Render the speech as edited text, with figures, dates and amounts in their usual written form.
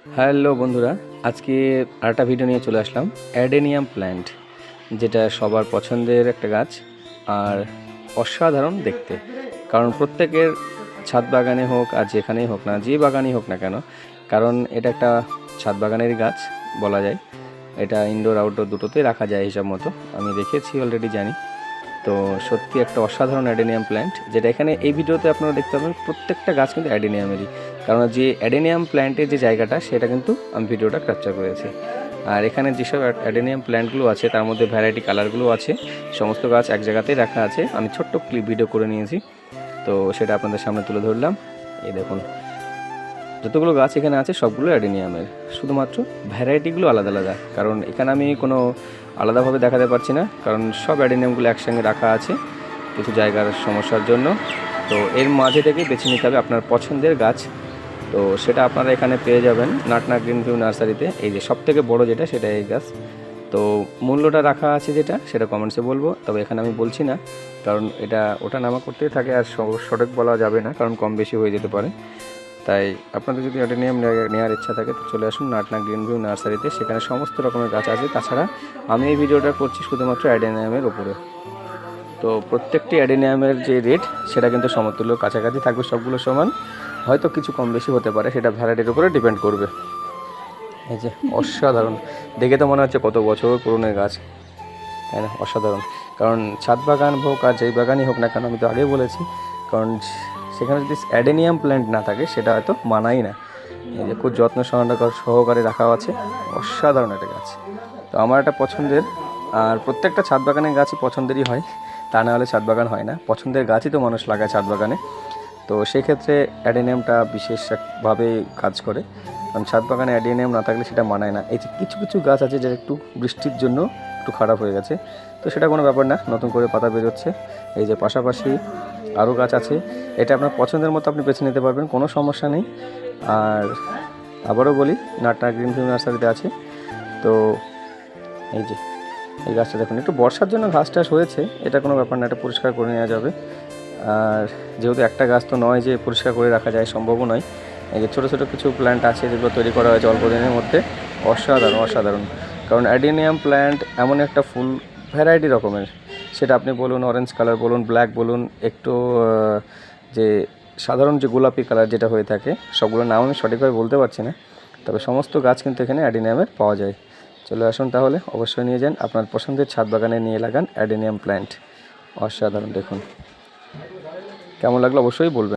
Hello বন্ধুরা, আজকে আরেকটা ভিডিও নিয়ে চলে আসলাম। অ্যাডেনিয়াম প্ল্যান্ট, যেটা সবার পছন্দের একটা গাছ আর অসাধারণ দেখতে। কারণ প্রত্যেকের ছাদ বাগানে হোক আর যেখানেই হোক না, যে বাগানই হোক না কেন, কারণ এটা একটা ছাদ বাগানের গাছ বলা যায়। এটা ইনডোর আউটডোর দুটোতেই রাখা যায় হিসাব মতো, আমি দেখেছি অলরেডি, জানি। তো সত্যি একটা অসাধারণ অ্যাডেনিয়াম প্ল্যান্ট, যেটা এখানে এই ভিডিওতে আপনারা দেখতে পাবেন। প্রত্যেকটা গাছ কিন্তু অ্যাডেনিয়ামেরই, কারণ যে অ্যাডেনিয়াম প্ল্যান্টের যে জায়গাটা সেটা কিন্তু আমি ভিডিওটা ক্যাপচার করেছি। আর এখানে যেসব অ্যাডেনিয়াম প্ল্যান্টগুলো আছে তার মধ্যে ভ্যারাইটি কালারগুলো আছে। সমস্ত গাছ এক জায়গাতেই রাখা আছে, আমি ছোট্ট ক্লিপ ভিডিও করে নিয়েছি, তো সেটা আপনাদের সামনে তুলে ধরলাম। এই দেখুন, যতগুলো গাছ এখানে আছে সবগুলো অ্যাডেনিয়ামের, শুধুমাত্র ভ্যারাইটিগুলো আলাদা আলাদা। কারণ এখানে আমি কোনো আলাদাভাবে দেখাতে পারছি না, কারণ সব অ্যাডেনিয়ামগুলো একসঙ্গে রাখা আছে কিছু জায়গার সমস্যার জন্য। তো এর মাঝে থেকে বেছে নিতে হবে আপনার পছন্দের গাছ। তো সেটা আপনারা এখানে পেয়ে যাবেন নাটনা গ্রিন ভিউ নার্সারিতে। এই যে সবথেকে বড় যেটা, সেটা এই গাছ। তো মূল্যটা রাখা আছে যেটা, সেটা কমেন্টসে বলবো, তবে এখানে আমি বলছি না, কারণ এটা ওটা নামা করতেই থাকে আর সঠিক বলা যাবে না, কারণ কম বেশি হয়ে যেতে পারে। তাই আপনাদের যদি অ্যাডেনিয়াম নেওয়ার ইচ্ছা থাকে তো চলে আসুন নাটনা গ্রিন ভিউ নার্সারিতে, সেখানে সমস্ত রকমের গাছ আছে। তাছাড়া আমি এই ভিডিওটা করছি শুধুমাত্র অ্যাডেনিয়ামের উপরে। তো প্রত্যেকটি অ্যাডেনিয়ামের যে রেট সেটা কিন্তু সমতুল্য, কাছাকাছি থাকবে, সবগুলো সমান, হয়তো কিছু কম বেশি হতে পারে, সেটা ভ্যারাইটির উপরে ডিপেন্ড করবে। এই যে অসাধারণ, দেখে তো মনে হচ্ছে কত বছর পুরনো গাছ, তাই না? অসাধারণ। কারণ ছাদ বাগান হোক আর যেই বাগানই হোক না কেন, আমি তো আগেই বলেছি, কারণ সেখানে যদি অ্যাডেনিয়াম প্ল্যান্ট না থাকে সেটা হয়তো মানাই না। এই যে খুব যত্ন সহকারে রাখা আছে, অসাধারণ একটা গাছ। তো আমার একটা পছন্দের, আর প্রত্যেকটা ছাদ বাগানের গাছই পছন্দেরই হয়, তা না হলে ছাদ বাগান হয় না। পছন্দের গাছই তো মানুষ লাগায় ছাদ বাগানে। তো সেক্ষেত্রে অ্যাডেনিয়ামটা বিশেষভাবে কাজ করে, কারণ ছাদ বাগানে অ্যাডেনিয়াম না থাকলে সেটা মানায় না। এই যে কিছু কিছু গাছ আছে যেটা একটু বৃষ্টির জন্য একটু খারাপ হয়ে গেছে, তো সেটা কোনো ব্যাপার না, নতুন করে পাতা বেরোচ্ছে। এই যে পাশাপাশি আরও গাছ আছে, এটা আপনার পছন্দের মতো আপনি বেছে নিতে পারবেন, কোনো সমস্যা নেই। আর আবারও বলি, নাটনা গ্রিন ভিউ নার্সারিতে আছে। তো এই যে এই গাছটা দেখুন, একটু বর্ষার জন্য ঘাস টাস হয়েছে, এটা কোনো ব্যাপার না, এটা পরিষ্কার করে নেওয়া যাবে। আর যেহেতু একটা গাছ তো নয় যে পরিষ্কার করে রাখা যায়, সম্ভবও নয়। এই যে ছোটো ছোটো কিছু প্ল্যান্ট আছে যেগুলো তৈরি করা হয়েছে অল্প দিনের মধ্যে, অসাধারণ অসাধারণ। কারণ অ্যাডেনিয়াম প্ল্যান্ট এমন একটা ফুল, ভ্যারাইটি রকমের, সেটা আপনি বলুন অরেঞ্জ কালার বলুন, ব্ল্যাক বলুন, একটু যে সাধারণ যে গোলাপি কালার যেটা হয়ে থাকে, সবগুলোর নাম আমি সঠিকভাবে বলতে পারছি না, তবে সমস্ত গাছ কিন্তু এখানে অ্যাডেনিয়ামের পাওয়া যায়। চলে আসুন তাহলে, অবশ্যই নিয়ে যান, আপনার পছন্দের ছাদ বাগানে নিয়ে লাগান অ্যাডেনিয়াম প্ল্যান্ট। অসাধারণ, দেখুন কেমন লাগলো অবশ্যই বলবেন।